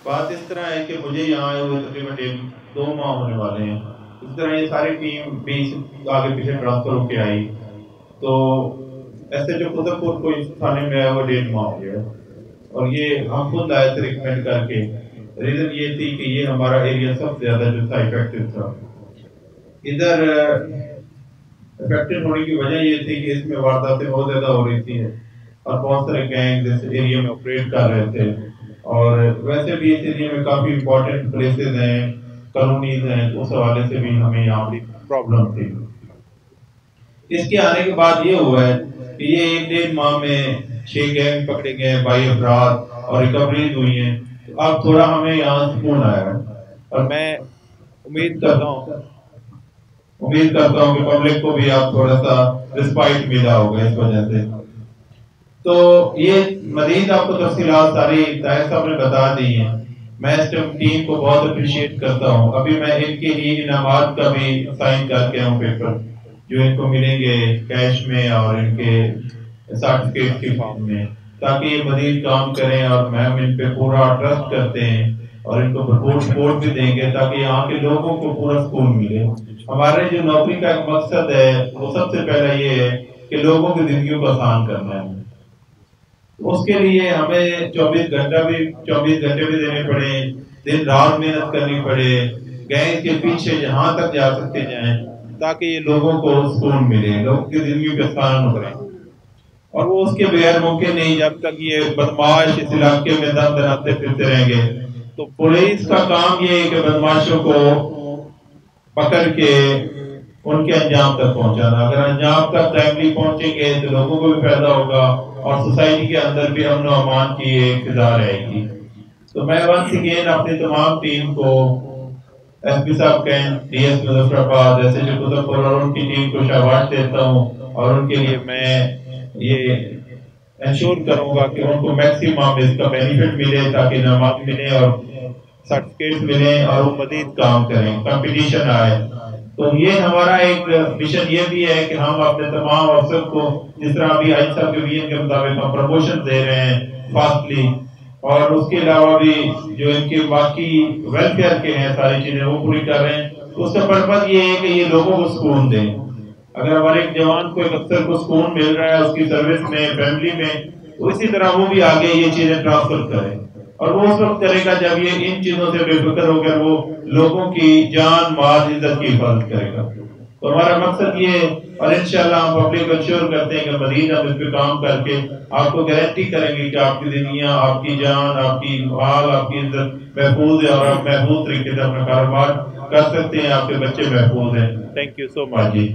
بات اس طرح ہے کہ مجھے یہاں آئے ہوئے تقریباً 2 ماہ ہونے والے ہیں. اس طرح یہ ساری ٹیم بھی آگے پیچھے ٹرانسفر ہو کے آئی. تو ایسے جو قطب پور کو اس تھانے میں آیا وہ 1.5 ماہ ہو گیا. اور یہ ہم خود آئے تھے ریکمینڈ کر کے. ریزن یہ تھی کہ یہ ہمارا ایریا سب سے زیادہ جو تھا افیکٹو تھا. ادھر افیکٹڈ ہونے کی وجہ یہ تھی کہ اس میں وارداتیں بہت زیادہ ہو رہی تھی اور بہت سارے گینگ اس ایریا میں آپریٹ کر رہے تھے. اور ویسے بھی اس ایریا میں کافی امپورٹنٹ پلیسز ہیں، کالونیز ہیں، اس حوالے سے بھی ہمیں یہاں بڑی پرابلم تھی. اس کے آنے کے بعد یہ ہوا ہے کہ یہ 1.5 ماہ میں 6 گینگ پکڑے گئے، 22 افراد اور ریکوریز ہوئی ہیں. اب تھوڑا ہمیں یہاں سکون آیا ہے اور میں امید کرتا ہوں کہ پبلک کو بھی آپ تھوڑا سا رسپائٹ ملا ہوگا اس وجہ سے. تو یہ مزید آپ کو تفصیلات ساری طاہر صاحب نے بتا دی ہیں. میں اس ٹیم کو بہت اپریشیٹ کرتا ہوں. ابھی میں ان کے لیے انعامات کا بھی سائن کر کے ہوں پیپر جو ان کو ملیں گے کیش میں اور ان کے سرٹیفکیٹ کی فارم میں، تاکہ یہ مزید کام کریں. اور میم ان پہ پورا ٹرسٹ کرتے ہیں اور ان کو بھرپور سپورٹ بھی دیں گے تاکہ یہاں کے لوگوں کو پورا سکون ملے. ہمارے جو نوکری کا ایک مقصد ہے وہ سب سے پہلا یہ ہے کہ لوگوں کی زندگیوں کو آسان کرنا ہے. اس کے لیے ہمیں 24 گھنٹے بھی دینے پڑے، دن رات محنت کرنی پڑے، گینگ کے پیچھے جہاں تک جا سکتے جائیں تاکہ یہ لوگوں کو سکون ملے، لوگوں کی زندگی پہ آسان ہو رہے ہیں. اور وہ اس کے بغیر ممکن نہیں جب تک یہ بدماش اس علاقے میں دم دناتے پھرتے رہیں گے. تو پولیس کا کام یہ ہے کہ بدماشوں کو پکڑ کے ان کے انجام تک پہنچانا. اگر انجام تک ٹائملی پہنچیں گے تو لوگوں کو بھی فائدہ ہوگا اور سوسائٹی کے اندر بھی امن و امان کی ایک فضا رہے گی. تو میں ونس اگین اپنی تمام ٹیم کو، ایس پی صاحب کینٹ، ڈی ایس مظفر آباد، ایس ایچ او قطب پور اور ان کی ٹیم کو شاباش دیتا ہوں. اور ان کے لیے میں یہ انشور کروں گا کہ ان کو میکسیمم اس کا بینیفٹ ملے تاکہ انعامات ملیں اور سرٹیفکیٹ ملیں اور وہ مزید کام کریں، کمپٹیشن آئے. تو یہ ہمارا ایک مشن یہ بھی ہے کہ ہم اپنے تمام افسر کو جس طرح ابھی آئی صاحب کے ویژن کے مطابق ہم پروموشن دے رہے ہیں فاسٹلی، اور اس کے علاوہ بھی جو ان کے باقی ویلفیئر کے ہیں ساری چیزیں وہ پوری کر رہے ہیں. اس کا پرپز یہ ہے کہ یہ لوگوں کو سکون دیں. اگر ہمارے ایک جوان کو، ایک افسر کو سکون مل رہا ہے اس کی سروس میں، فیملی میں، تو اسی طرح وہ بھی آگے یہ چیزیں ٹرانسفر کرے. اور وہ اس وقت کرے گا جب یہ ان چیزوں سے بے فکر ہو کر وہ لوگوں کی جان مال عزت کی حفاظت کرے گا. تو ہمارا مقصد یہ ہے اور انشاءاللہ ہم پبلک کو انشور کرتے ہیں کہ مزید ہم اس پہ کام کر کے آپ کو گارنٹی کریں گے کہ آپ کی زندگیاں، آپ کی جان، آپ کی مال، آپ کی عزت محفوظ ہے اور آپ محفوظ طریقے سے اپنا کاروبار کر سکتے ہیں. آپ کے بچے محفوظ ہیں. Thank you so much G.